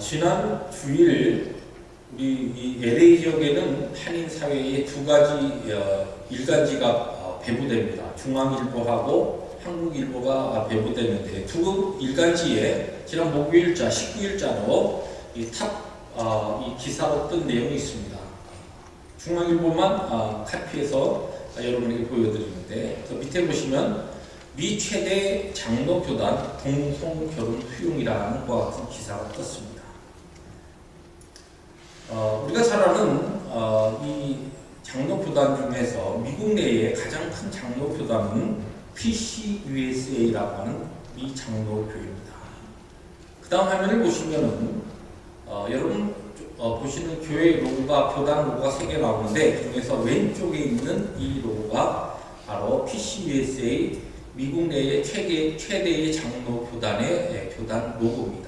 지난 주일 우리 이 LA 지역에는 한인 사회에 두 가지 일간지가 배부됩니다. 중앙일보하고 한국일보가 배부되는데 두 일간지에 지난 목요일자 19일자로 이 기사로 뜬 내용이 있습니다. 중앙일보만 카피해서 여러분에게 보여드리는데 그 밑에 보시면 미 최대 장로교단 동성결혼 후용이라는 것과 같은 기사가 떴습니다. 우리가 잘 아는 이 장로교단 중에서 미국 내에 가장 큰 장로교단은 PCUSA라고 하는 이 장로교회입니다. 그 다음 화면을 보시면은 여러분 보시는 교회 로고가 교단 로고가 3개 나오는데 그 중에서 왼쪽에 있는 이 로고가 바로 PCUSA 미국 내의 최대의 장로교단의 교단 로고입니다.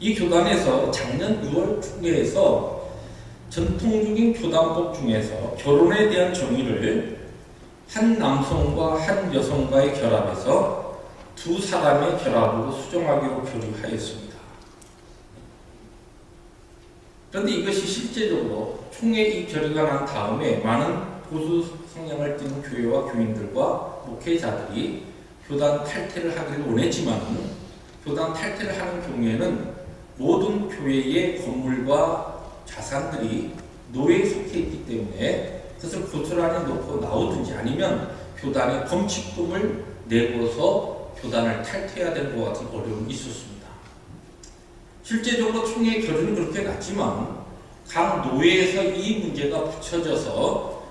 이 교단에서 작년 6월 총회에서 전통적인 교단법 중에서 결혼에 대한 정의를 한 남성과 한 여성과의 결합에서 두 사람의 결합으로 수정하기로 결의하였습니다. 그런데 이것이 실제적으로 총회 이 결의가 난 다음에 많은 보수 성향을 띠는 교회와 교인들과 목회자들이 교단 탈퇴를 하기를 원했지만 교단 탈퇴를 하는 경우에는 모든 교회의 건물과 자산들이 노예에 속해 있기 때문에 그것을 고스란히 놓고 나오든지 아니면 교단에 범칙금을 내고서 교단을 탈퇴해야 되는 것 같은 어려움이 있었습니다. 실제적으로 총회 결의는 그렇게 났지만 각 노예에서 이 문제가 붙여져서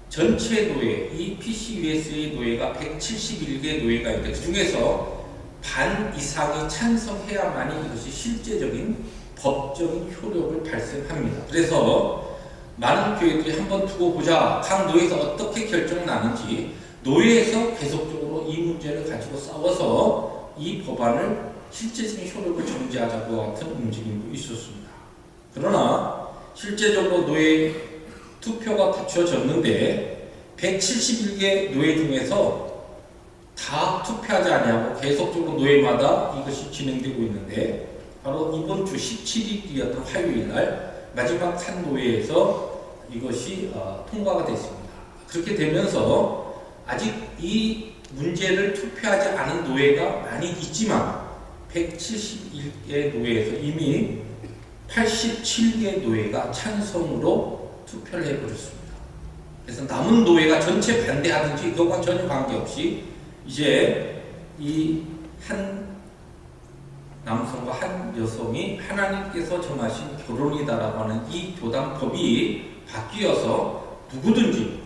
전체 노예, 이 PCUSA 노예가 171개 노예가 있는데 그 중에서 반 이상이 찬성해야만이 이것이 실제적인 법적인 효력을 발생합니다. 그래서 많은 교회들이 한번 두고 보자. 각 노예에서 어떻게 결정나는지 노예에서 계속적으로 이 문제를 가지고 싸워서 이 법안을 실제적인 효력을 정지하자고 같은 움직임도 있었습니다. 그러나 실제적으로 노예 투표가 붙여졌는데 171개 노예 중에서 다 투표하지 않냐고 계속적으로 노예마다 이것이 진행되고 있는데 바로 이번 주 17일이었던 화요일 날 마지막 한 노예에서 이것이 통과가 됐습니다. 그렇게 되면서 아직 이 문제를 투표하지 않은 노예가 많이 있지만 171개 노예에서 이미 87개 노예가 찬성으로 투표를 해버렸습니다. 그래서 남은 노예가 전체 반대하든지 그것과 전혀 관계없이 이제 이 한 남성과 한 여성이 하나님께서 정하신 결혼이다라고 하는 이 교단법이 바뀌어서 누구든지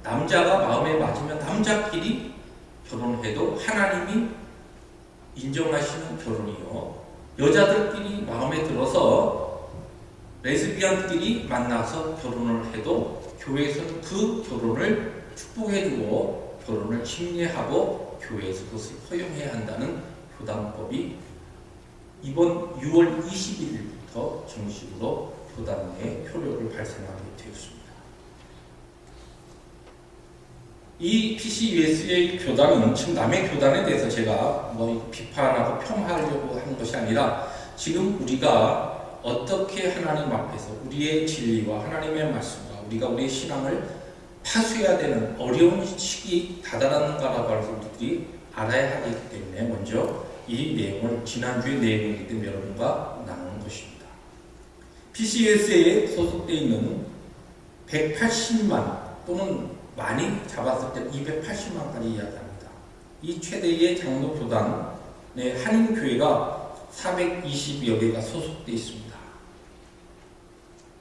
남자가 마음에 맞으면 남자끼리 결혼해도 하나님이 인정하시는 결혼이요. 여자들끼리 마음에 들어서 레즈비언끼리 만나서 결혼을 해도 교회에서는 그 결혼을 축복해주고 결혼을 침례하고 교회에서 그것을 허용해야 한다는 교단법이 이번 6월 20일부터 정식으로 교단 내에 효력을 발생하게 되었습니다. 이 PCUSA 교단은 지금 남의 교단에 대해서 제가 비판하고 폄하하려고 하는 것이 아니라 지금 우리가 어떻게 하나님 앞에서 우리의 진리와 하나님의 말씀과 우리가 우리의 신앙을 파수해야 되는 어려운 시기 다다랐는가라고 하는 것들이 알아야 하기 때문에 먼저 이 내용을 지난주의 내용이기 때문에 여러분과 나누는 것입니다. PCUSA에 소속되어 있는 180만 또는 많이 잡았을 때 280만까지 이야기합니다. 이 최대의 장로교단의 한인교회가 420여 개가 소속되어 있습니다.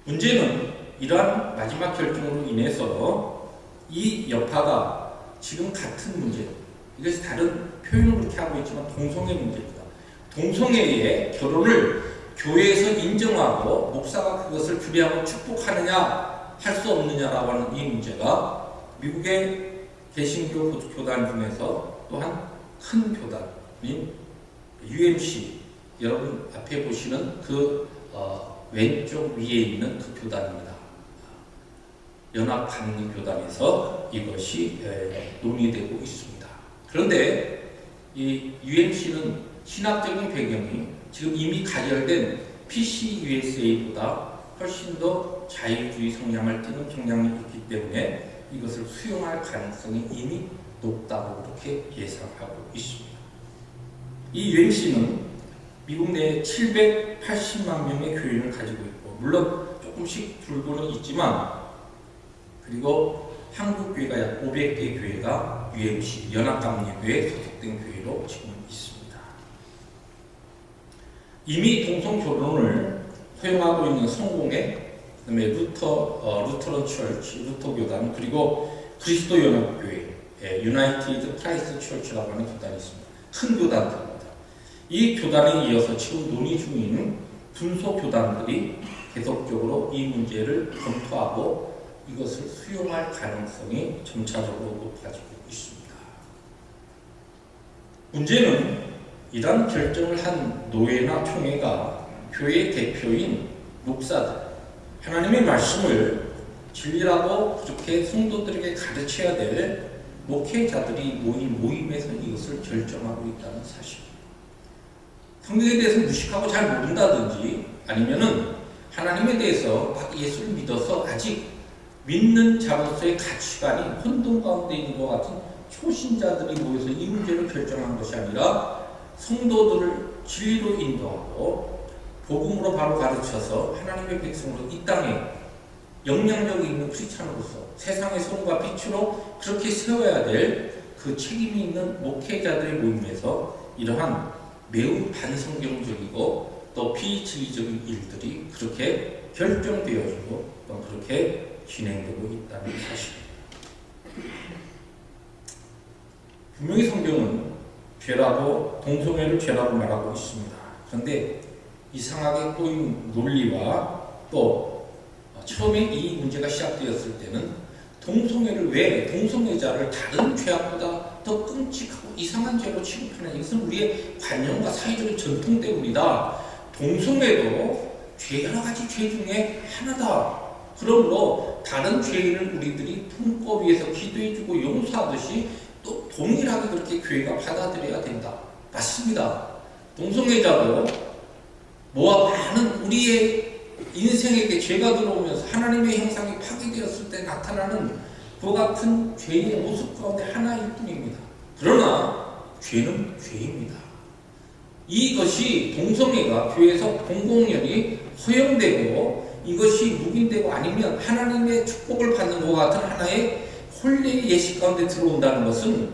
문제는 이러한 마지막 결정으로 인해서 이 여파가 지금 같은 문제, 이것이 다른 표현을 그렇게 하고 있지만 동성애 문제입니다. 동성애의 결혼을 교회에서 인정하고 목사가 그것을 주례하고 축복하느냐 할 수 없느냐라고 하는 이 문제가 미국의 개신교 교단 중에서 또한 큰 교단인 UMC, 여러분 앞에 보시는 그 왼쪽 위에 있는 그 교단입니다. 연합한인교단에서 이것이 논의되고 있습니다. 그런데 이 UMC는 신학적인 배경이 지금 이미 가결된 PCUSA보다 훨씬 더 자유주의 성향을 띠는 경향이 있기 때문에 이것을 수용할 가능성이 이미 높다고 그렇게 예상하고 있습니다. 이 UMC는 미국 내 780만 명의 교인을 가지고 있고, 물론 조금씩 줄고는 있지만, 그리고 한국 교회가 약 500개 교회가 UMC 연합감리교회에 소속된 교회로 지금 있습니다. 이미 동성 결혼을 허용하고 있는 성공회, 그다음에 루터런 처치, 루터 교단, 그리고 그리스도 연합교회, 유나이티드 크라이스트 처치라고 하는 교단이 있습니다. 큰 교단들입니다. 이 교단에 이어서 지금 논의 중인 분소 교단들이 계속적으로 이 문제를 검토하고 이것을 수용할 가능성이 점차적으로 높아지고 있습니다. 문제는 이러한 결정을 한 노회나 총회가 교회의 대표인 목사들, 하나님의 말씀을 진리라고 그렇게 성도들에게 가르쳐야 될 목회자들이 모인 모임에서 이것을 결정하고 있다는 사실입니다. 성경에 대해서 무식하고 잘 모른다든지, 아니면은 하나님에 대해서 막 예수를 믿어서 아직 믿는 자로서의 가치관이 혼돈 가운데 있는 것 같은 초신자들이 모여서 이 문제를 결정한 것이 아니라, 성도들을 진리로 인도하고 복음으로 바로 가르쳐서 하나님의 백성으로 이 땅에 영향력이 있는 크리스찬으로서 세상의 소금과 빛으로 그렇게 세워야 될 그 책임이 있는 목회자들의 모임에서 이러한 매우 반성경적이고 또 비진리적인 일들이 그렇게 결정되어지고 또 그렇게 진행되고 있다는 사실입니다. 분명히 성경은 죄라고, 동성애를 죄라고 말하고 있습니다. 그런데 이상하게 꼬인 논리와 또 처음에 이 문제가 시작되었을 때는 동성애를 왜 동성애자를 다른 죄악보다 더 끔찍하고 이상한 죄로 취급하는, 이것은 우리의 관념과 사회적인 전통 때문이다. 동성애도 여러 가지 죄 중에 하나다. 그러므로 다른 죄인을 우리들이 품고 위해서 기도해주고 용서하듯이 또 동일하게 그렇게 교회가 받아들여야 된다. 맞습니다. 동성애자도 뭐와 많은 우리의 인생에게 죄가 들어오면서 하나님의 형상이 파괴되었을 때 나타나는 그와 같은 죄인의 모습 가운데 하나일 뿐입니다. 그러나 죄는 죄입니다. 이것이 동성애가 교회에서 공공연히 허용되고 이것이 묵인되고 아니면 하나님의 축복을 받는 것 같은 하나의 혼례의 예식 가운데 들어온다는 것은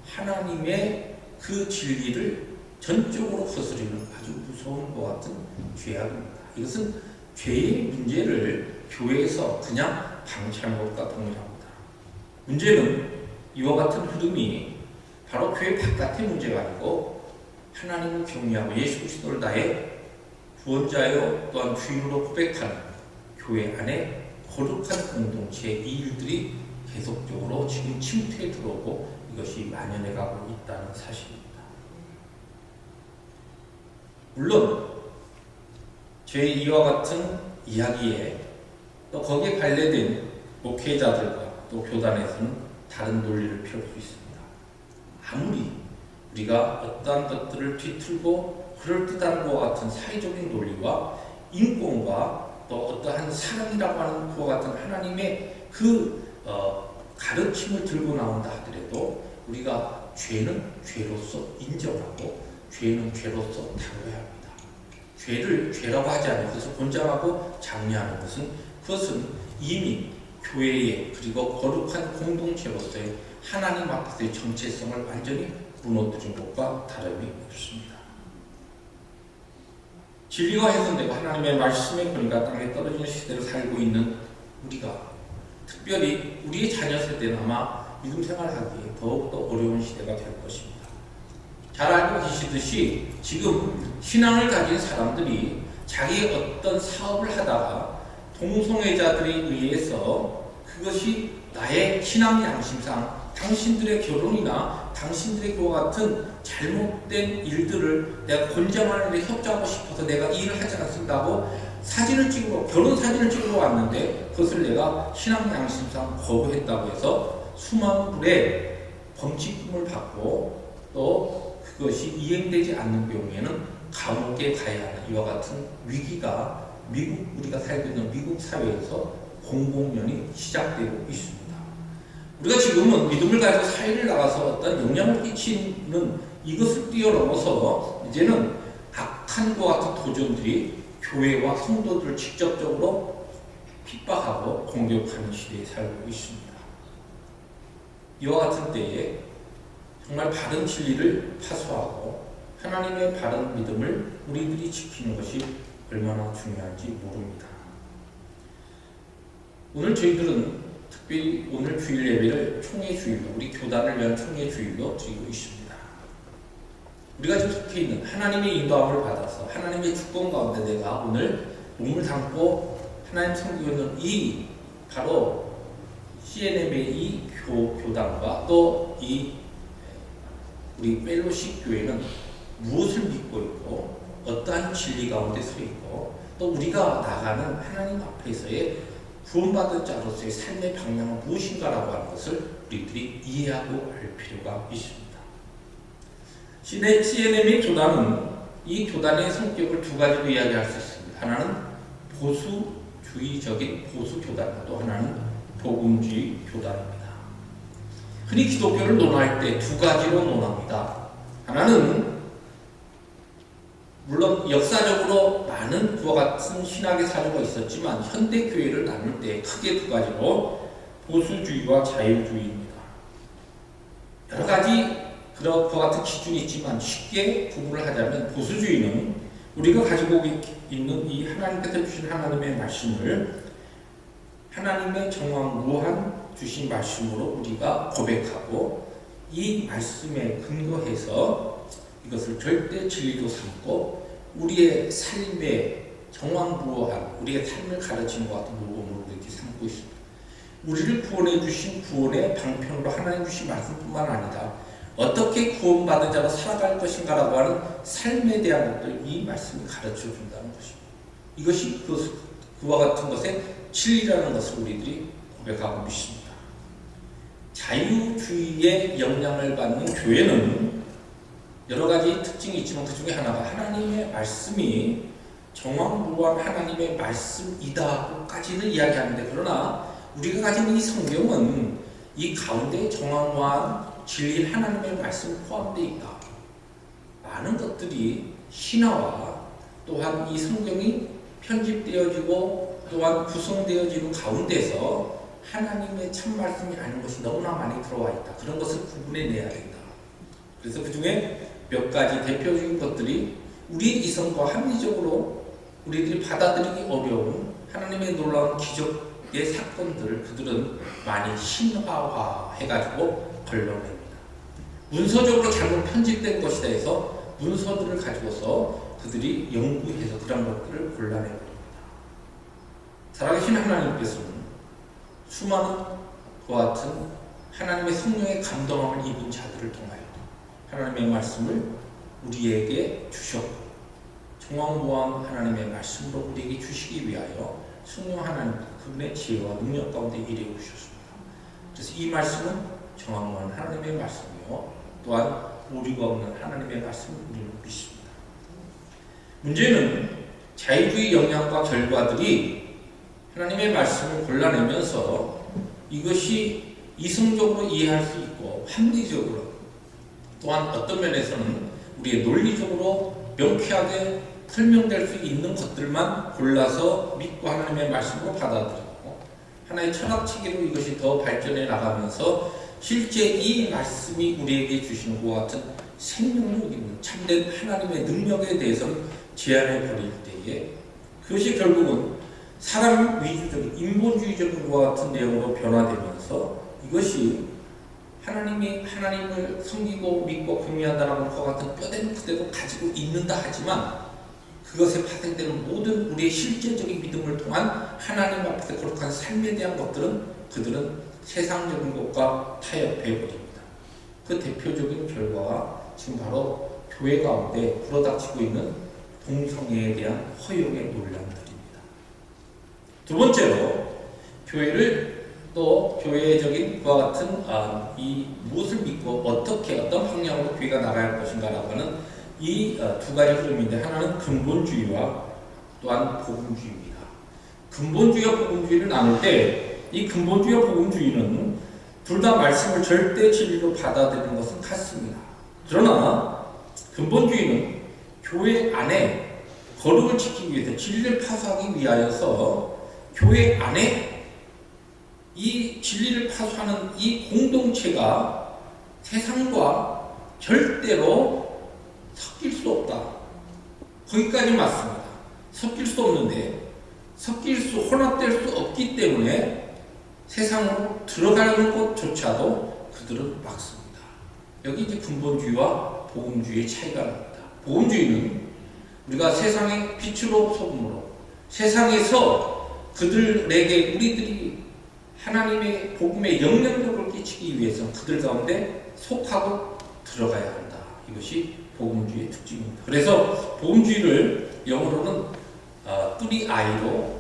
하나님의 그 진리를 전적으로 거스르는 아주 무서운 것 같은 죄악입니다. 이것은 죄의 문제를 교회에서 그냥 방치한 것과 동일합니다. 문제는 이와 같은 흐름이 바로 교회 바깥의 문제가 아니고 하나님을 경외하고 예수 그리스도를 나의 구원자요 또한 주인으로 고백하는 교회 안에 거룩한 공동체의 이 일들이 계속적으로 지금 침투에 들어오고 이것이 만연해 가고 있다는 사실입니다. 물론 제 이와 같은 이야기에 또 거기에 관련된 목회자들과 또 교단에서는 다른 논리를 펼 수 있습니다. 아무리 우리가 어떠한 것들을 뒤틀고 그럴듯한 것 같은 사회적인 논리와 인권과 또 어떠한 사랑이라고 하는 그와 같은 하나님의 그 가르침을 들고 나온다 하더라도 우리가 죄는 죄로서 인정하고 죄는 죄로서 다뤄야 합니다. 죄를 죄라고 하지 않는 것을 권장하고 장려하는 것은 그것은 이미 교회의 그리고 거룩한 공동체로서의 하나님 앞에서의 정체성을 완전히 무너뜨린 것과 다름이 없습니다. 진리가 훼손되고 하나님의 말씀의 권위가 땅에 떨어지는 시대를 살고 있는 우리가 특별히 우리의 자녀 세대는 아마 믿음 생활하기에 더욱더 어려운 시대가 될 것입니다. 잘 알고 계시듯이 지금 신앙을 가진 사람들이 자기의 어떤 사업을 하다가 동성애자들에 의해서 그것이 나의 신앙 양심상 당신들의 결혼이나 당신들의 그와 같은 잘못된 일들을 내가 권장하는 데 협조하고 싶어서 내가 이 일을 하지 않습니다고 사진을 찍으러, 결혼 사진을 찍으러 왔는데 그것을 내가 신앙 양심상 거부했다고 해서 수만 불의 범칙금을 받고 또 그것이 이행되지 않는 경우에는 감옥에 가야 하는 이와 같은 위기가 우리가 살고 있는 미국 사회에서 공공연히 시작되고 있습니다. 우리가 지금은 믿음을 가지고 사회를 나가서 어떤 영향을 끼치는 이것을 뛰어넘어서 이제는 악한 것 같은 도전들이 교회와 성도들을 직접적으로 핍박하고 공격하는 시대에 살고 있습니다. 이와 같은 때에 정말 바른 진리를 파수하고 하나님의 바른 믿음을 우리들이 지키는 것이 얼마나 중요한지 모릅니다. 오늘 저희들은 특별히 오늘 주일 예배를 총회주일로, 우리 교단을 위한 총회주일로 드리고 있습니다. 우리가 지금 속해 있는 하나님의 인도함을 받아서 하나님의 주권 가운데 내가 오늘 몸을 담고 하나님 섬기고 있는 이 바로 CNM의 이 교단과 또 이 우리 펠로십 교회는 무엇을 믿고 있고 어떠한 진리 가운데 서 있고 또 우리가 나가는 하나님 앞에서의 구원받은 자로서의 삶의 방향은 무엇인가라고 하는 것을 우리들이 이해하고 알 필요가 있습니다. CNM의 교단은 이 교단의 성격을 두 가지로 이야기할 수 있습니다. 하나는 보수주의적인 보수교단, 또 하나는 복음주의 교단입니다. 흔히 기독교를 논할 때 두 가지로 논합니다. 하나는 물론 역사적으로 많은 그와 같은 신학의 사조가 있었지만 현대 교회를 나눌 때 크게 두 가지로 보수주의와 자유주의입니다. 여러 가지 그와 같은 기준이 있지만 쉽게 구분을 하자면 보수주의는 우리가 가지고 있는 이 하나님께서 주신 하나님의 말씀을 하나님의 정확무한 주신 말씀으로 우리가 고백하고 이 말씀에 근거해서 이것을 절대 진리로 삼고 우리의 삶에 정확무한 우리의 삶을 가르치는 것 같은 모범으로 이렇게 삼고 있습니다. 우리를 구원해 주신 구원의 방편으로 하나님 주신 말씀뿐만 아니라 어떻게 구원받은 자로 살아갈 것인가라고 하는 삶에 대한 것들 이 말씀이 가르쳐 준다는 것입니다. 이것이 그와 같은 것의 진리라는 것을 우리들이 고백하고 믿습니다. 자유주의의 영향을 받는 교회는 여러 가지 특징이 있지만 그 중에 하나가 하나님의 말씀이 정확무한 하나님의 말씀이다고까지는 이야기하는데, 그러나 우리가 가진 이 성경은 이 가운데 정확무한 진리 하나님의 말씀 포함되어 있다. 많은 것들이 신화와 또한 이 성경이 편집되어지고 또한 구성되어지는 가운데서 하나님의 참 말씀이 아닌 것이 너무나 많이 들어와 있다. 그런 것을 구분해내야 된다. 그래서 그 중에 몇 가지 대표적인 것들이 우리의 이성과 합리적으로 우리들이 받아들이기 어려운 하나님의 놀라운 기적의 사건들을 그들은 많이 신화화해가지고 걸러냅니다. 문서적으로 잘못 편집된 것이다 해서 문서들을 가지고서 그들이 연구해서 그런 것들을 골라내버립니다. 살아계신 하나님께서는 수많은 그와 같은 하나님의 성령의 감동함을 입은 자들을 통하여 하나님의 말씀을 우리에게 주셨고 정확무한 하나님의 말씀으로 우리에게 주시기 위하여 성령 하나님 그분의 지혜와 능력 가운데 일해 오셨습니다. 그래서 이 말씀은 정확무한 하나님의 말씀이요 또한 오류가 없는 하나님의 말씀을 우리는 믿습니다. 문제는 자유주의 영향과 결과들이 하나님의 말씀을 골라내면서 이것이 이성적으로 이해할 수 있고 합리적으로 또한 어떤 면에서는 우리의 논리적으로 명쾌하게 설명될 수 있는 것들만 골라서 믿고 하나님의 말씀으로 받아들이고 하나의 철학 체계로 이것이 더 발전해 나가면서 실제 이 말씀이 우리에게 주시는 것 같은 생명력 있는 참된 하나님의 능력에 대해서는 제한해 버릴 때에 그것이 결국은 사람 위주적인 인본주의적인 것 같은 내용으로 변화되면서 이것이 하나님을 섬기고 믿고 경외한다는 것 같은 뼈대는 그대로 가지고 있는다 하지만 그것에 파생되는 모든 우리의 실제적인 믿음을 통한 하나님 앞에서 거룩한 삶에 대한 것들은 그들은 세상적인 것과 타협해버립니다. 그 대표적인 결과가 지금 바로 교회 가운데 불어닥치고 있는 동성애에 대한 허용의 논란들입니다. 두 번째로 교회를 또 교회적인 그와 같은 이 무엇을 믿고 어떻게 어떤 방향으로 교회가 나가야 할 것인가라고 하는 이 두 가지 흐름인데 하나는 근본주의와 또한 복음주의입니다. 근본주의와 복음주의를 나눌 때 이 근본주의와 복음주의는 둘 다 말씀을 절대 진리로 받아들이는 것은 같습니다. 그러나 근본주의는 교회 안에 거룩을 지키기 위해서 진리를 파수하기 위하여서 교회 안에 이 진리를 파수하는 이 공동체가 세상과 절대로 섞일 수 없다. 거기까지 맞습니다. 섞일 수 없는데 혼합될 수 없기 때문에 세상으로 들어가는 것조차도 그들은 막습니다. 여기 이제 근본주의와 복음주의의 차이가 납니다. 복음주의는 우리가 세상의 빛으로 소금으로 세상에서 그들에게 우리들이 하나님의 복음의 영향력을 끼치기 위해서 그들 가운데 속하고 들어가야 한다. 이것이 복음주의의 특징입니다. 그래서 복음주의를 영어로는 뿌리 아이로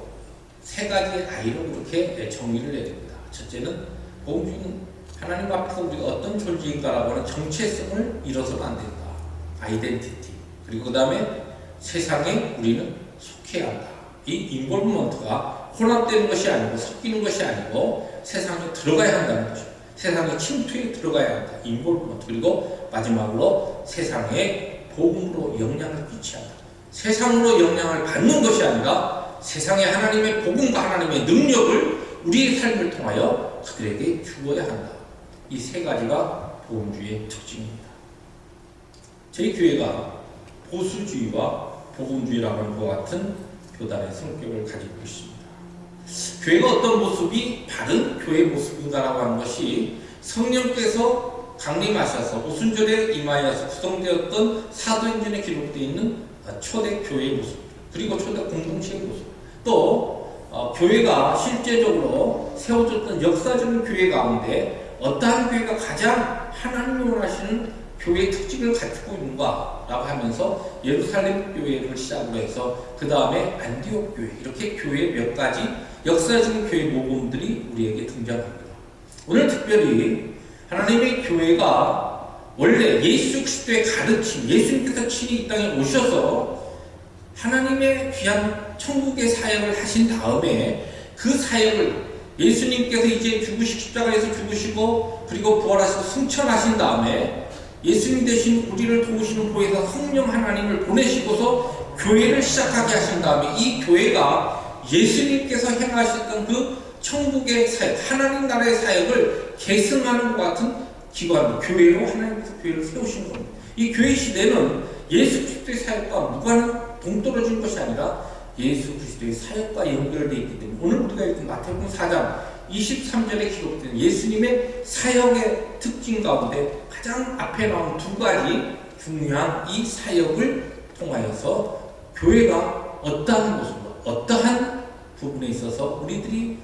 세 가지 아이로 그렇게 정의를 내립니다. 첫째는 복음주의는 하나님 앞에서 우리가 어떤 존재인가라고 하는 정체성을 잃어서는 안 된다. 아이덴티티. 그리고 그 다음에 세상에 우리는 속해야 한다. 이 인볼브먼트가 혼합되는 것이 아니고 섞이는 것이 아니고 세상에 들어가야 한다는 것입니다. 세상의 침투에 들어가야 한다. 인볼브먼트. 그리고 마지막으로 세상에 복음으로 영향을 끼쳐야 한다. 세상으로 영향을 받는 것이 아니라 세상에 하나님의 복음과 하나님의 능력을 우리의 삶을 통하여 그들에게 주어야 한다. 이 세 가지가 복음주의의 특징입니다. 저희 교회가 보수주의와 복음주의라고 하는 것 같은 교단의 성격을 가지고 있습니다. 교회가 어떤 모습이 바른 교회의 모습인가라고 하는 것이 성령께서 강림하셔서 오순절에 임하여서 구성되었던 사도행전에 기록되어 있는 초대 교회의 모습, 그리고 초대 공동체의 모습, 또 교회가 실제적으로 세워졌던 역사적인 교회 가운데 어떠한 교회가 가장 하나님이 원하시는 교회의 특징을 갖추고 있는가라고 하면서 예루살렘 교회를 시작으로 해서 그 다음에 안디옥 교회, 이렇게 교회 몇 가지 역사적인 교회 모범들이 우리에게 등장합니다. 오늘 특별히 하나님의 교회가 원래 예수 그리스도의 가르침, 예수님께서 친히 이 땅에 오셔서 하나님의 귀한 천국의 사역을 하신 다음에 그 사역을 예수님께서 이제 십자가에서 죽으시고 그리고 부활하시고 승천하신 다음에 예수님 대신 우리를 도우시는 보혜사 성령 하나님을 보내시고서 교회를 시작하게 하신 다음에 이 교회가 예수님께서 행하셨던 그 천국의 사역, 하나님 나라의 사역을 계승하는 것 같은 기관, 교회로 하나님께서 교회를 세우신 겁니다. 이 교회 시대는 예수 그리스도의 사역과 무관한 동떨어진 것이 아니라 예수 그리스도의 사역과 연결되어 있기 때문에 오늘 우리가 읽은 마태복음 4장 23절에 기록된 예수님의 사역의 특징 가운데 가장 앞에 나온 두 가지 중요한 이 사역을 통하여서 교회가 어떠한 모습으로 어떠한 부분에 있어서 우리들이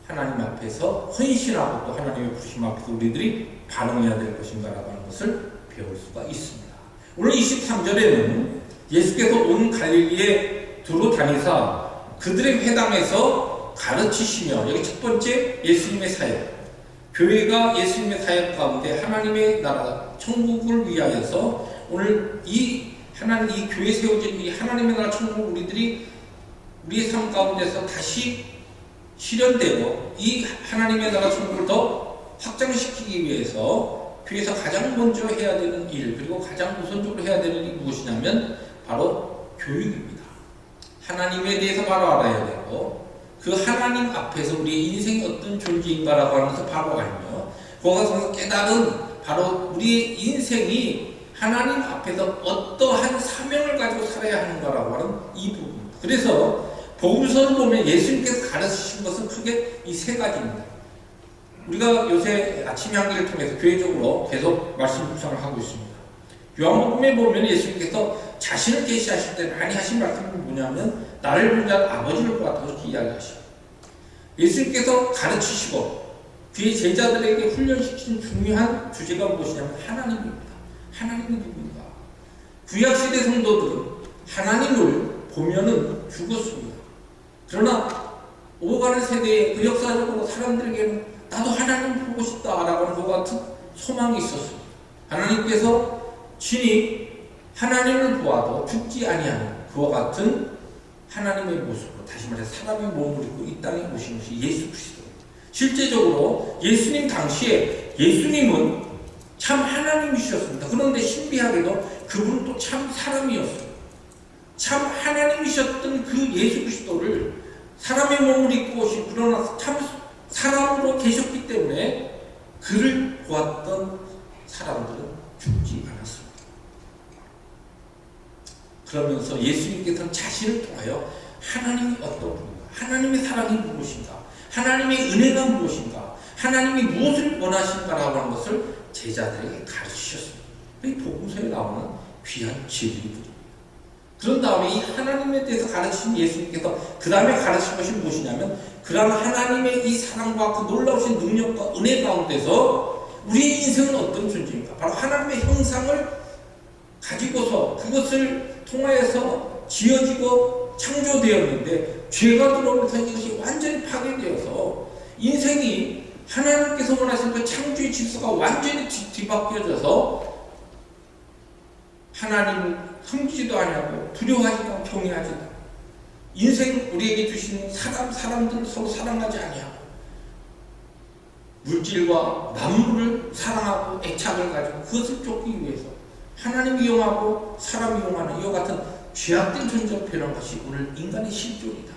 하나님 앞에서 헌신하고 또 하나님의 부르심 앞에서 우리들이 반응해야 될 것인가라고 하는 것을 배울 수가 있습니다. 오늘 23절에는 예수께서 온 갈릴리에 두루 다니사 그들의 회당에서 가르치시며, 여기 첫 번째 예수님의 사역, 교회가 예수님의 사역 가운데 하나님의 나라 천국을 위하여서 오늘 이 교회 세워진 이 하나님의 나라 천국을 우리들이 우리의 삶 가운데서 다시 실현되고 이 하나님의 나라 천국을 더 확장시키기 위해서 교회에서 가장 먼저 해야 되는 일, 그리고 가장 우선적으로 해야 되는 일이 무엇이냐면 바로 교육입니다. 하나님에 대해서 바로 알아야 되고 그 하나님 앞에서 우리의 인생이 어떤 존재인가라고 하는 것을 바로 알며 거기서 깨달은 바로 우리의 인생이 하나님 앞에서 어떠한 사명을 가지고 살아야 하는가라고 하는 이 부분입니다. 그래서 복음서를 보면 예수님께서 가르치신 것은 크게 이 세 가지입니다. 우리가 요새 아침 향기를 통해서 교회적으로 계속 말씀 묵상을 하고 있습니다. 요한복음에 보면 예수님께서 자신을 계시하실 때 많이 하신 말씀이 뭐냐면 나를 본 자는 아버지를 보았다고 이렇게 이야기하시고, 예수님께서 가르치시고 그의 제자들에게 훈련시킨 중요한 주제가 무엇이냐면 하나님입니다. 하나님이 누구인가? 구약시대 성도들은 하나님을 보면은 죽었습니다. 그러나 오가는 세대의 그 역사적으로 사람들에게는 나도 하나님 보고 싶다라고 하는 것 같은 소망이 있었습니다. 하나님께서 친히 하나님을 보아도 죽지 아니하는 그와 같은 하나님의 모습으로, 다시 말해 사람의 몸을 입고 이 땅에 오신 것이 예수 그리스도입니다. 실제적으로 예수님 당시에 예수님은 참 하나님이셨습니다. 그런데 신비하게도 그분은 또 참 사람이었어요. 참 하나님이셨던 그 예수 그리스도를 사람의 몸을 입고 오신, 그러나 참 사람으로 계셨기 때문에 그를 보았던 사람들은 죽지 않았습니다. 그러면서 예수님께서는 자신을 통하여 하나님이 어떤 분인가, 하나님의 사랑이 무엇인가, 하나님의 은혜가 무엇인가, 하나님이 무엇을 원하신가라고 하는 것을 제자들에게 가르치셨습니다. 이 복음서에 나오는 귀한 진리들입니다. 그런 다음에 이 하나님에 대해서 가르치신 예수님께서 그 다음에 가르친 것이 무엇이냐면, 그런 하나님의 이 사랑과 그 놀라우신 능력과 은혜 가운데서 우리의 인생은 어떤 존재인가, 바로 하나님의 형상을 가지고서 그것을 통하여서 지어지고 창조되었는데, 죄가 들어오면서 이것이 완전히 파괴되어서 인생이 하나님께서 원하신 그 창조의 질서가 완전히 뒤바뀌어져서 하나님을 섬기지도 아니하고 두려워하지도 않고 경외하지도 않고, 인생 우리에게 주신 사람들을 서로 사랑하지 아니하고, 물질과 만물을 사랑하고 애착을 가지고 그것을 쫓기 위해서 하나님 이용하고 사람 이용하는 이와 같은 죄악된 존재를 표현한 것이 오늘 인간의 실존이다.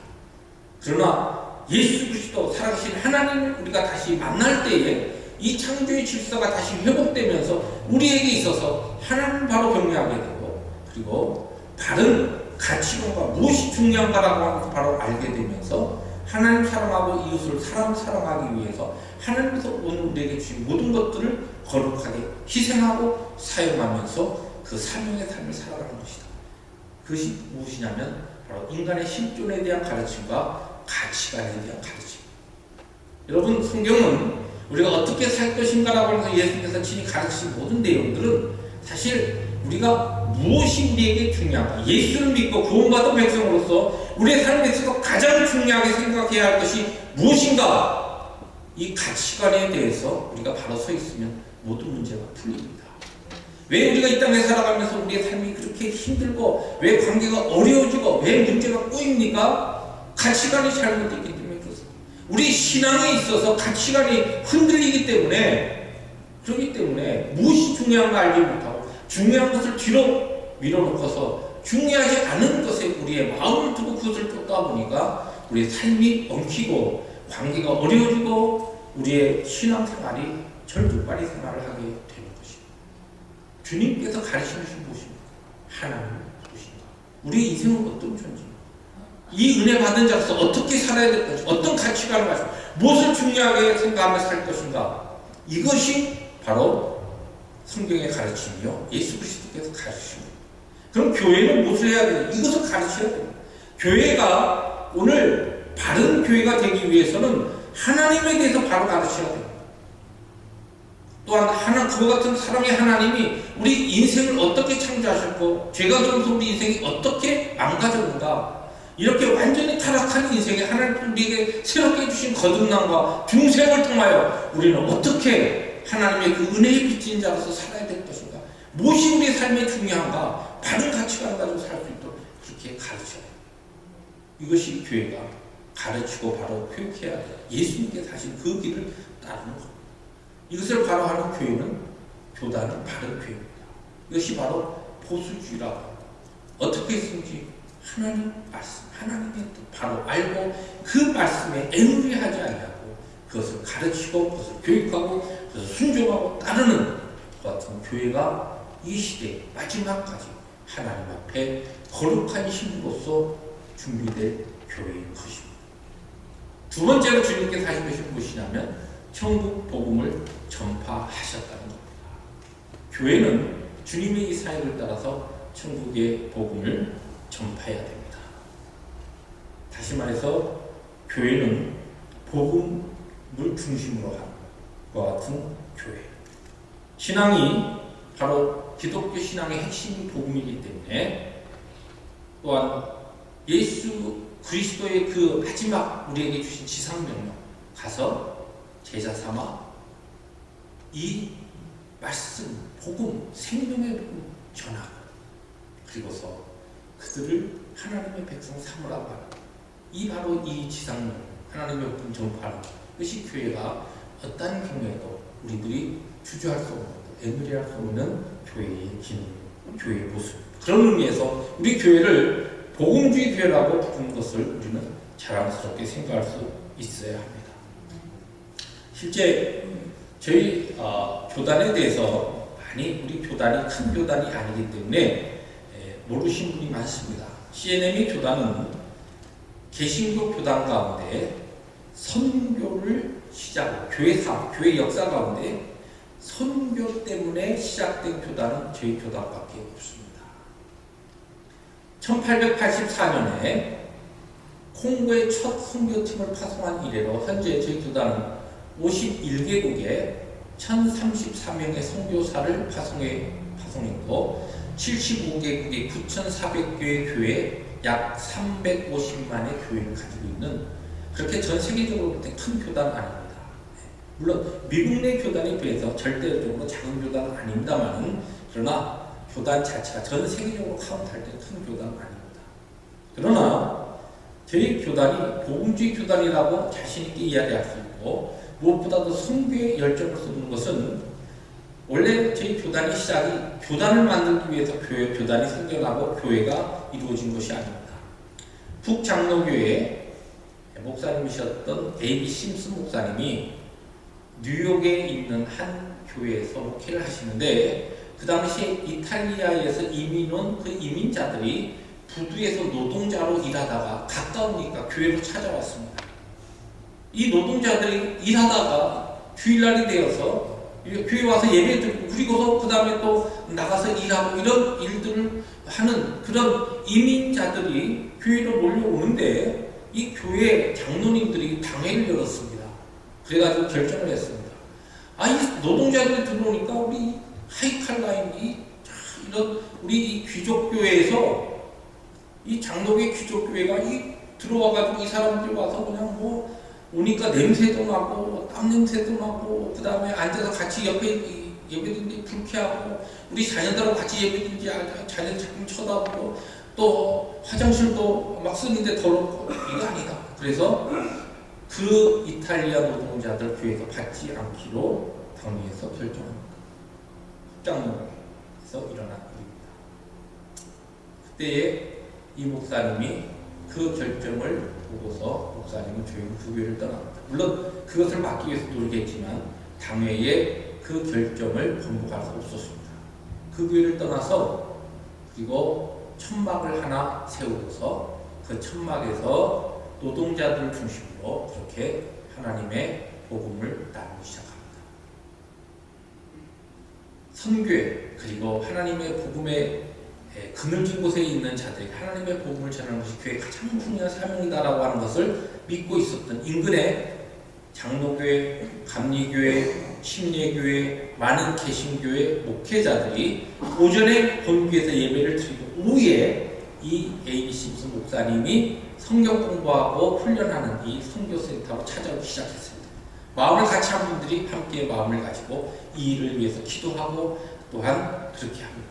그러나 예수 그리스도 살아계신 하나님을 우리가 다시 만날 때에 이 창조의 질서가 다시 회복되면서 우리에게 있어서 하나님을 바로 경외하게 되고, 그리고 바른 가치관과 무엇이 중요한가라고 하는 것을 바로 알게 되면서 하나님 사랑하고 이웃을 사랑하기 위해서 하나님께서 오늘 우리에게 주신 모든 것들을 거룩하게 희생하고 사용하면서 그 사명의 삶을 살아가는 것이다. 그것이 무엇이냐면 바로 인간의 실존에 대한 가르침과 가치관에 대한 가르침. 여러분, 성경은 우리가 어떻게 살 것인가라고 해서 예수님께서 친히 가르치신 모든 내용들은 사실 우리가 무엇이 우리에게 중요한가, 예수를 믿고 구원받은 백성으로서 우리의 삶에 있어서 가장 중요하게 생각해야 할 것이 무엇인가, 이 가치관에 대해서 우리가 바로 서 있으면 모든 문제가 풀립니다. 왜 우리가 이 땅에 살아가면서 우리의 삶이 그렇게 힘들고 왜 관계가 어려워지고 왜 문제가 꼬입니까? 가치관이 잘못됐기 때문에 그렇습니다. 우리 신앙에 있어서 가치관이 흔들리기 때문에, 그렇기 때문에 무엇이 중요한가 알지 못하고 중요한 것을 뒤로 밀어놓고서 중요하지 않은 것에 우리의 마음을 두고 그것을 쫓다 보니까 우리의 삶이 엉키고 관계가 어려워지고 우리의 신앙생활이 절뚝발이 생활을 하게 되는 것입니다. 주님께서 가르치는 것이 무엇입니까? 하나님을 보십니다. 우리의 인생은 어떤 존재입니까? 이 은혜 받은 자로서 어떻게 살아야 될 것인가, 어떤 가치관을 가지고 무엇을 중요하게 생각하며 살 것인가, 이것이 바로 성경의 가르침이요 예수 그리스도께서 가르치십니다. 그럼 교회는 무엇을 해야 되냐? 이것을 가르쳐야 됩니다. 교회가 오늘 바른 교회가 되기 위해서는 하나님에 대해서 바로 가르쳐야 됩니다. 또한 그와 같은 사랑의 하나님이 우리 인생을 어떻게 창조하셨고 죄가 들어서 우리 인생이 어떻게 망가졌는가, 이렇게 완전히 타락한 인생에 하나님 우리에게 새롭게 주신 거듭남과 중생을 통하여 우리는 어떻게 하나님의 그 은혜에 빚진 자로서 살아야 될 것인가, 무엇이 우리의 삶에 중요한가, 바른 가치관을 가지고 살 수 있도록 그렇게 가르쳐야 돼요. 이것이 교회가 가르치고 바로 교육해야 돼요. 예수님께서 하신 그 길을 따르는 겁니다. 이것을 바로 하는 교회는, 교단은 바른 교회입니다. 이것이 바로 보수주의라고 합니다. 어떻게 했는지 하나님 말씀, 하나님의 뜻 바로 알고 그 말씀에 애누리하지 아니하고 그것을 가르치고 그것을 교육하고 그것을 순종하고 따르는 것 같은 교회가 이 시대 마지막까지 하나님 앞에 거룩한 신부로서 준비될 교회인 것입니다. 두 번째로 주님께서 하신 것이 무엇이냐면 천국 복음을 전파하셨다는 겁니다. 교회는 주님의 이 사역을 따라서 천국의 복음을 전파해야 됩니다. 다시 말해서 교회는 복음을 중심으로 하는 것과 같은 교회. 신앙이 바로 기독교 신앙의 핵심이 복음이기 때문에, 또한 예수 그리스도의 그 마지막 우리에게 주신 지상명령, 가서 제자 삼아 이 말씀, 복음, 생명의 복음 전하고 그리고서 그들을 하나님의 백성 삼으라고 하는 이 바로 이 지상론 하나님의 복음 전파하는 것이 교회가 어떤 경우에도 우리들이 주저할 수 없는 애누리할 수 없는 교회의 기능, 교회의 모습. 그런 의미에서 우리 교회를 복음주의 교회라고 부르는 것을 우리는 자랑스럽게 생각할 수 있어야 합니다. 실제 저희 교단에 대해서 많이 우리 교단이 큰 교단이 아니기 때문에 모르신 분이 많습니다. CNM의 교단은 개신교 교단 가운데 선교를 시작, 교회 역사 가운데 선교 때문에 시작된 교단은 저희 교단밖에 없습니다. 1884년에 콩고의 첫 선교팀을 파송한 이래로 현재 저희 교단은 51개국에 1034명의 선교사를 파송했고 75개국의 9,400개의 교회 약 350만의 교회를 가지고 있는 그렇게 전 세계적으로 볼 때 큰 교단 아닙니다. 물론 미국 내 교단에 비해서 절대적으로 작은 교단은 아닙니다만 그러나 교단 자체가 전 세계적으로 카운트할 때 큰 교단은 아닙니다. 그러나 저희 교단이 복음주의 교단이라고 자신있게 이야기할 수 있고 무엇보다도 선교에 열정을 쏟는 것은 원래 저희 교단의 시작이 교단을 만들기 위해서 교단이 생겨나고 교회가 이루어진 것이 아닙니다. 북장로교회 목사님이셨던 데이비 심슨 목사님이 뉴욕에 있는 한 교회에서 목회를 하시는데 그 당시에 이탈리아에서 이민 온 그 이민자들이 부두에서 노동자로 일하다가 가까우니까 교회로 찾아왔습니다. 이 노동자들이 일하다가 주일날이 되어서 교회 와서 예배 드리고 그리고서 그 다음에 또 나가서 일하고 이런 일들을 하는 그런 이민자들이 교회로 몰려오는데 이 교회 장로님들이 당회를 열었습니다. 그래가지고 결정을 했습니다. 이 노동자들이 들어오니까 우리 하이칼라인 이런 우리 이 귀족교회에서 이 장로교회 귀족교회가 들어와가지고 이 사람들이 와서 그냥 오니까 냄새도 나고 땀 냄새도 나고 그 다음에 앉아서 같이 옆에 예배드리는데 불쾌하고 우리 자녀들하고 같이 예배드리는지 자녀들 자꾸 쳐다보고 또 화장실도 막 쓰는데 더럽고 이게 아니다. 그래서 그 이탈리아 노동자들 교회에서 받지 않기로 당위에서 결정합니다. 장로에서 일어난 일입니다. 그때에 이 목사님이 그 결정을 보고서 목사님은 조용히 그 교회를 떠납니다. 물론 그것을 막기 위해서 노력했지만 당회에 그 결정을 번복할 수 없었습니다. 그 교회를 떠나서 그리고 천막을 하나 세우고서 그 천막에서 노동자들 중심으로 그렇게 하나님의 복음을 나누기 시작합니다. 선교회 그리고 하나님의 복음의 그늘진 곳에 있는 자들이 하나님의 복음을 전하는 것이 교회의 가장 중요한 사명이다라고 하는 것을 믿고 있었던 인근의 장로교회, 감리교회, 침례교회, 많은 개신교회 목회자들이 오전에 본교에서 예배를 드리고 오후에 이 데이비 심슨 목사님이 성경 공부하고 훈련하는 이 선교센터로 찾아오기 시작했습니다. 마음을 같이 한 분들이 함께 마음을 가지고 이 일을 위해서 기도하고 또한 그렇게 합니다.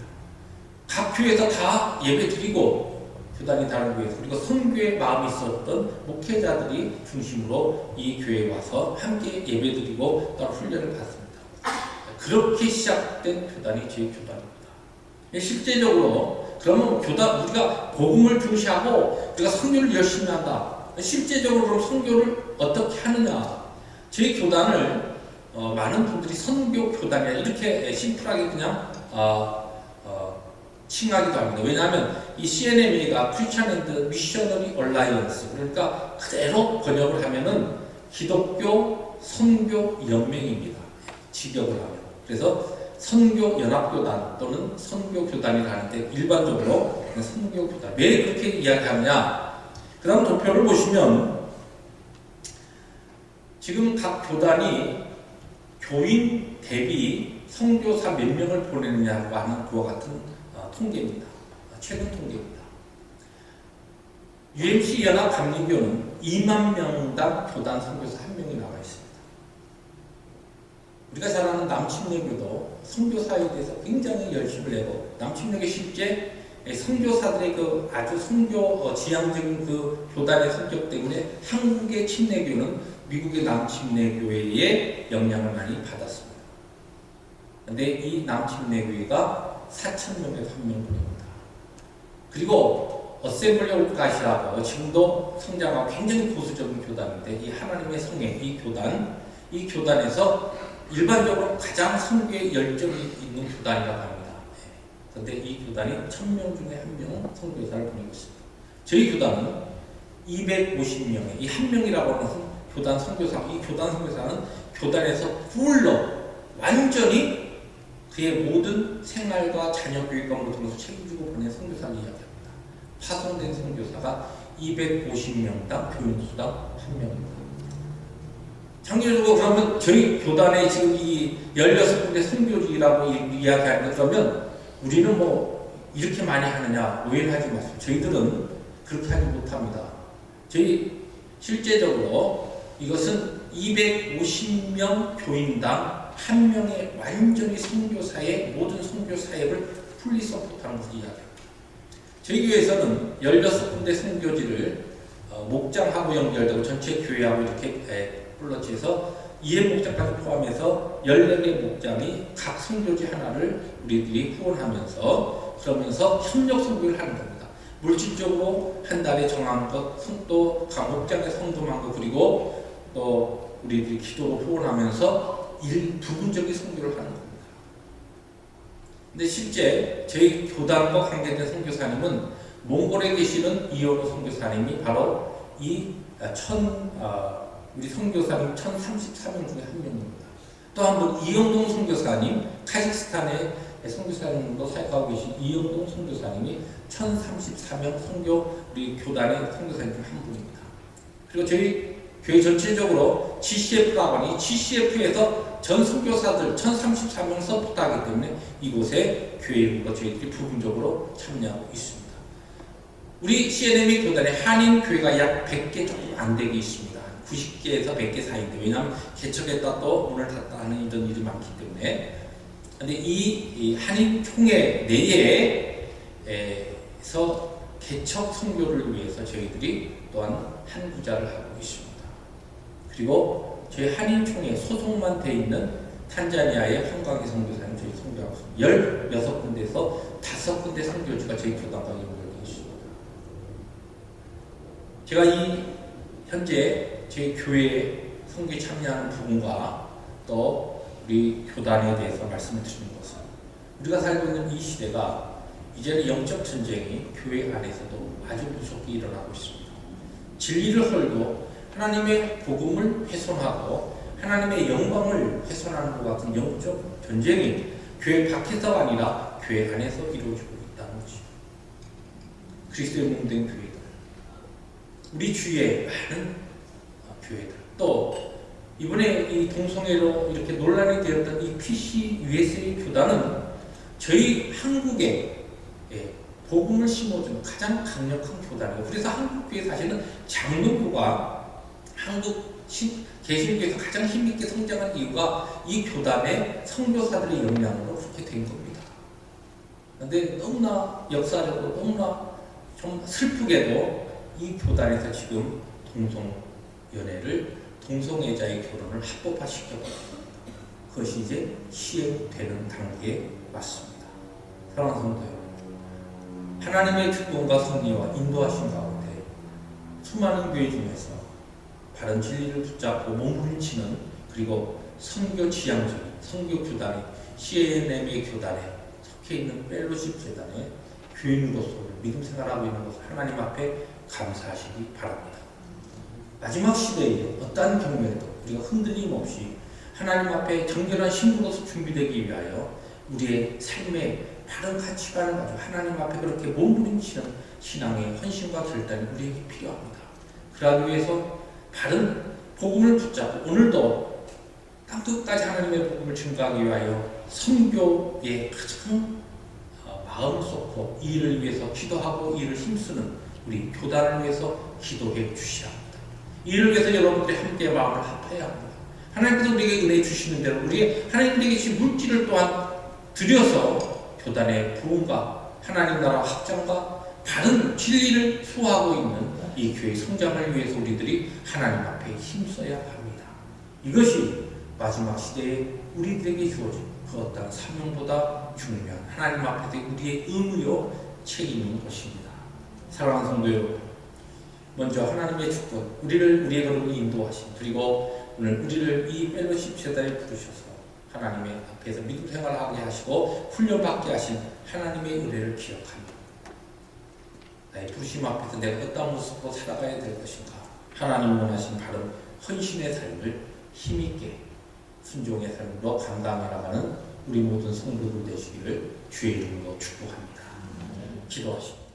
각 교회에서 다 예배 드리고 교단이 다른 교회에서 그리고 선교의 마음이 있었던 목회자들이 중심으로 이 교회에 와서 함께 예배 드리고 또 훈련을 받습니다. 그렇게 시작된 교단이 저희 교단입니다. 실제적으로 그러면 우리가 복음을 중시하고 우리가 선교를 열심히 한다. 실제적으로 그럼 선교를 어떻게 하느냐? 저희 교단을 많은 분들이 선교 교단이라 이렇게 심플하게 그냥 칭하기도 합니다. 왜냐하면 이 CNMA가 Christian and Missionary Alliance 그러니까 그대로 번역을 하면은 기독교 선교 연맹입니다. 직역을 하면. 그래서 선교 연합교단 또는 선교 교단이라 하는데 일반적으로 선교 교단. 왜 그렇게 이야기하느냐? 그 다음 도표를 보시면 지금 각 교단이 교인 대비 선교사 몇 명을 보내느냐고 하는 그와 같은 통계입니다. 최근 통계입니다. UMC 연합 감리교는 2만 명당 교단 선교사 1명이 나와 있습니다. 우리가 잘 아는 남침례교도 선교사에 대해서 굉장히 열심을 내고 남침례교 실제 선교사들의 그 아주 선교 지향적인 그 교단의 성격 때문에 한국의 침례교는 미국의 남침례교회의 영향을 많이 받았습니다. 근데 이 남침례교회가 4,000명에서 1명뿐입니다. 그리고 어셈블리 오브 갓이라고 지금도 성장하고 굉장히 보수적인 교단인데 이 하나님의 성회, 이 교단에서 일반적으로 가장 선교에 열정이 있는 교단이라고 합니다. 그런데 이 교단이 1,000명 중에 1명 선교사를 보내고 있습니다. 저희 교단은 250명의 이 한 명이라고 하는 교단 선교사, 이 교단 선교사는 교단에서 훌러 완전히 그의 모든 생활과 자녀 교육과 모든 것을 책임지고 보낸 선교사를 이야기합니다. 파송된 선교사가 250명당 교인수당 1명입니다. 장기적으로 그러면 저희 교단의 지금 이 16군데 선교지라고 이야기하는 것 그러면 우리는 뭐 이렇게 많이 하느냐 오해를 하지 마세요. 저희들은 그렇게 하지 못합니다. 저희 실제적으로 이것은 250명 교인당 1명의 완전히 선교사의 모든 선교 사역을 풀리 서포트하는 것을 이야기합니다. 저희 교회에서는 16군데 선교지를 목장하고 연결되고 전체 교회하고 이렇게 플러치해서 2회 목장까지 포함해서 14개 목장이 각 선교지 하나를 우리들이 후원하면서 그러면서 협력 선교를 하는 겁니다. 물질적으로 한 달에 정한 것, 또 각 목장에 성금한 것, 그리고 또 우리들이 기도로 후원하면서 부분적인 선교를 하는 겁니다. 근데 실제 저희 교단과 관계된 선교사님은 몽골에 계시는 이현호 선교사님이 바로 이 우리 선교사님 1,034명 중에 한 명입니다. 또 한 분 이영동 선교사님, 카자흐스탄의 선교사님도 사역하고 계신 이영동 선교사님이 1,034명 선교 우리 교단의 선교사님 중 한 분입니다. 그리고 저희 교회 전체적으로 GCF라고 하니 GCF에서 전 선교사들 1,034명 서포트하기 때문에 이곳에 교회로 저희들이 부분적으로 참여하고 있습니다. 우리 CNME 교단에 한인교회가 약 100개 조금 안 되게 있습니다. 90개에서 100개 사이인데 왜냐하면 개척했다 또 문을 닫다 하는 이런 일이 많기 때문에 근데 이 한인총회 내에서 개척 선교를 위해서 저희들이 또한 한 구자를 하고 있습니다. 그리고 저희 한인총회 소속만 돼 있는 탄자니아의 한광희 선교사님 저희 선교하고 있습니다. 16군데에서 5군데 선교지가 저희 교단과 연결되어 있습니다. 제가 현재 저희 교회에 선교에 참여하는 부분과 또 우리 교단에 대해서 말씀을 드리는 것은 우리가 살고 있는 이 시대가 이제는 영적 전쟁이 교회 안에서도 아주 무섭게 일어나고 있습니다. 진리를 헐고 하나님의 복음을 훼손하고 하나님의 영광을 훼손하는 것 같은 영적 전쟁이 교회 밖에서가 아니라 교회 안에서 이루어지고 있다는 것입니다. 그리스도의 몸 된 교회들, 우리 주위에 많은 교회들, 또 이번에 이 동성애로 이렇게 논란이 되었던 이 PC USA 교단은 저희 한국에 복음을 심어주는 가장 강력한 교단이에요. 그래서 한국교회 사실은 장로교가 한국 개신교에서 가장 힘있게 성장한 이유가 이 교단의 선교사들의 영향으로 그렇게 된 겁니다. 그런데 너무나 역사적으로 너무나 좀 슬프게도 이 교단에서 지금 동성애자의 결혼을 합법화시켜버립니다. 그것이 이제 시행되는 단계에 맞습니다. 사랑하는 성도 여러분, 하나님의 특권과 섭리와 인도하신 가운데 수많은 교회 중에서 바른 진리를 붙잡고 몸부림치는 그리고 선교 지향적인 선교 교단의 CNM의 교단에 속해 있는 펠로십 재단의 교인으로서 믿음 생활하고 있는 것을 하나님 앞에 감사하시기 바랍니다. 마지막 시대에 어떠한 경우에도 우리가 흔들림 없이 하나님 앞에 정결한 신부로서 준비되기 위하여 우리의 삶의 바른 가치관을 가지고 하나님 앞에 그렇게 몸부림치는 신앙의 헌신과 결단이 우리에게 필요합니다. 그러기 위해서 바른 복음을 붙잡고 오늘도 땅끝까지 하나님의 복음을 증거하기 위하여 선교에 가장 마음을 쏟고 이 일을 위해서 기도하고 이 일을 힘쓰는 우리 교단을 위해서 기도해 주시라 합니다. 이 일을 위해서 여러분들이 함께 마음을 합해야 합니다. 하나님께서 우리에게 은혜 주시는 대로 우리 하나님께서 주신 물질을 또한 들여서 교단의 부흥과 하나님 나라 확장과 바른 진리를 수호하고 있는 이 교회 성장을 위해서 우리들이 하나님 앞에 힘써야 합니다. 이것이 마지막 시대에 우리들에게 주어진 그 어떤 사명보다 중요한 하나님 앞에서 우리의 의무요 책임인 것입니다. 사랑하는 성도 여러분, 먼저 하나님의 축복, 우리의 걸음을 인도하신, 그리고 오늘 우리를 이 펠로십 세대에 부르셔서 하나님의 앞에서 믿음 생활을 하게 하시고 훈련받게 하신 하나님의 은혜를 기억하며 나의 부르심 앞에서 내가 어떤 모습으로 살아가야 될 것인가, 하나님 원하신 바른 헌신의 삶을 힘있게 순종의 삶으로 감당해 나가는 우리 모든 성도들 되시기를 주의 이름으로 축복합니다. 기도하십니다.